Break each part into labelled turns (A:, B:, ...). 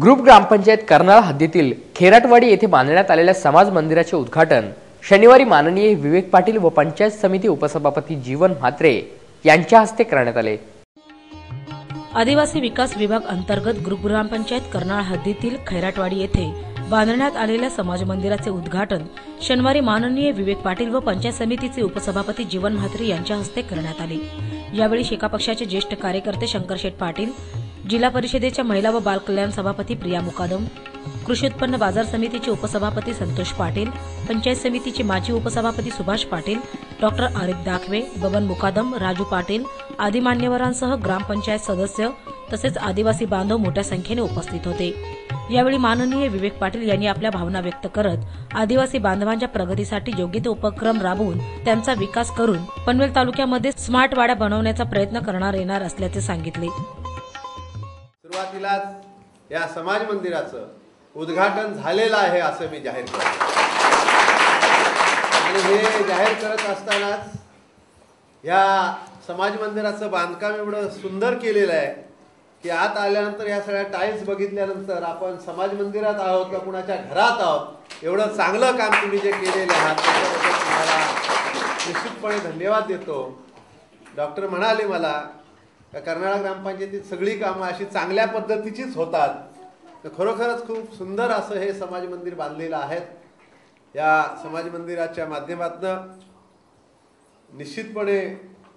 A: Group ग्रामपंचायत कर्नाळ हद्दीतील खेराटवाडी येथे बांधण्यात आलेल्या समाज मंदिराचे उद्घाटन शनिवारी माननीय विवेक पाटील व पंचायत समिती उपसभापती जीवन म्हात्रे यांच्या हस्ते करण्यात आले।
B: आदिवासी विकास विभाग अंतर्गत ग्रुप ग्रामपंचायत कर्नाळ हद्दीतील खैराटवाडी येथे बांधण्यात आलेल्या समाज मंदिराचे उद्घाटन शनिवारी माननीय विवेक पाटील व पंचायत समितीचे उपसभापती जीवन म्हात्रे यांच्या हस्ते करण्यात आले। यावेळी शेका पक्षाचे ज्येष्ठ कार्यकर्ते शंकरशेठ पाटील, जिल्हा परिषदेच्या महिला व बाल कल्याण सभापती प्रिया मुकादम, कृषी उत्पन्न बाजार समितीचे उपसभापती संतोष पाटील, पंचायत समितीचे माजी उपसभापती सुभाष पाटील, डॉक्टर आरिफ दाखवे, बबन मुकादम, राजू पाटील आदी मान्यवरांसह ग्रामपंचायत सदस्य तसेच आदिवासी बांधव मोठ्या संख्येने उपस्थित होते। यावेळी माननीय विवेक पाटील यांनी आपल्या भावना व्यक्त करत आदिवासी बांधवांच्या प्रगतीसाठी योग्य ते उपक्रम राबवून त्यांचा विकास करून पनवेल तालुक्यामध्ये स्मार्ट वाड्या बनवण्याचा प्रयत्न करणार येणार असल्याचे सांगितले।
C: सुरुवातीलाच या समाज मंदिराचं उद्घाटन झालेलं आहे असं मी जाहीर करतो आणि हे जाहीर करत असतानाच या समाज मंदिराचं बांधकाम एवढं सुंदर केलेलं आहे की आत आल्यानंतर या सगळ्या टाईल्स बघितल्यानंतर आपण समाज मंदिरात आहोत का कुणाच्या घरात आहोत एवढं चांगलं काम तुम्ही जे केलेले आहात त्याच्याबद्दल तुम्हाला निश्चितपणे धन्यवाद देतो। डॉक्टर म्हणाले मला कर्नाळ ग्रामपंचायतीत सगळी कामं अशी चांगल्या पद्धतीचीच होतात, तर खरोखरच खूप सुंदर असं हे समाज मंदिर बांधलेलं आहे। या समाज मंदिराच्या माध्यमातून निश्चितपणे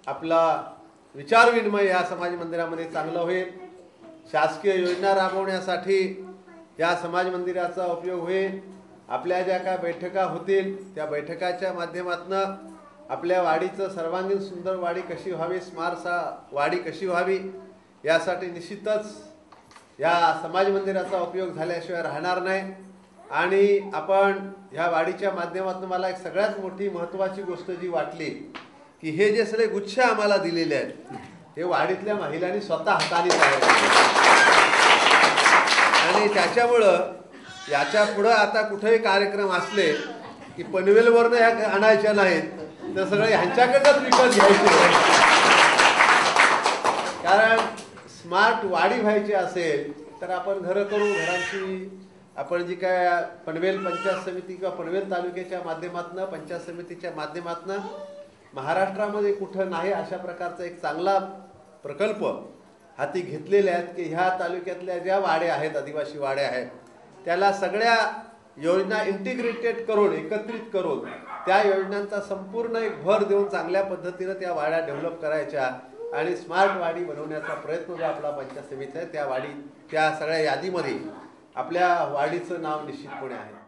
C: आपला विचार विनिमय या समाज मंदिरामध्ये चांगलं होईल। शासकीय योजना राबवण्यासाठी या समाज मंदिराचा उपयोग होईल। आपल्या ज्या काय बैठका होतील त्या बैठकाच्या माध्यमातून आपल्या वाडीचं सर्वांगीण सुंदर वाडी कशी व्हावी, स्मार्ट वाडी कशी व्हावी यासाठी निश्चितच या समाज मंदिराचा उपयोग झाल्याशिवाय राहणार नाही। आणि आपण ह्या वाडीच्या माध्यमातून मला एक सगळ्यात मोठी महत्त्वाची गोष्ट जी वाटली की हे जे सगळे गुच्छ आम्हाला दिलेले आहेत हे वाडीतल्या महिलांनी स्वतः हाताने तयार केले आणि त्याच्यामुळं याच्या पुढं आता कुठेही कार्यक्रम असले की पनवेलवरनं ह्या आणायच्या नाहीत तर सगळं ह्यांच्याकडनंच विकत घ्यायचे, कारण स्मार्ट वाडी व्हायची असेल तर आपण घरं करू, घरांची आपण जी काय पनवेल पंचायत समिती किंवा पनवेल तालुक्याच्या माध्यमातून पंचायत समितीच्या माध्यमातून महाराष्ट्रामध्ये कुठं नाही अशा प्रकारचा एक चांगला प्रकल्प हाती घेतलेले आहेत की ह्या तालुक्यातल्या ज्या वाड्या आहेत, आदिवासी वाड्या आहेत, त्याला सगळ्या योजना इंटिग्रेटेड करून एकत्रित करून त्या योजनांचा संपूर्ण एक भर देऊन चांगल्या पद्धतीने त्या वाड्या डेव्हलप करायच्या आणि स्मार्ट वाडी बनवण्याचा प्रयत्न जो आपला पंचायत समिती आहे त्या सगळ्या यादीमध्ये आपल्या वाडीचं नाव निश्चितपणे आहे।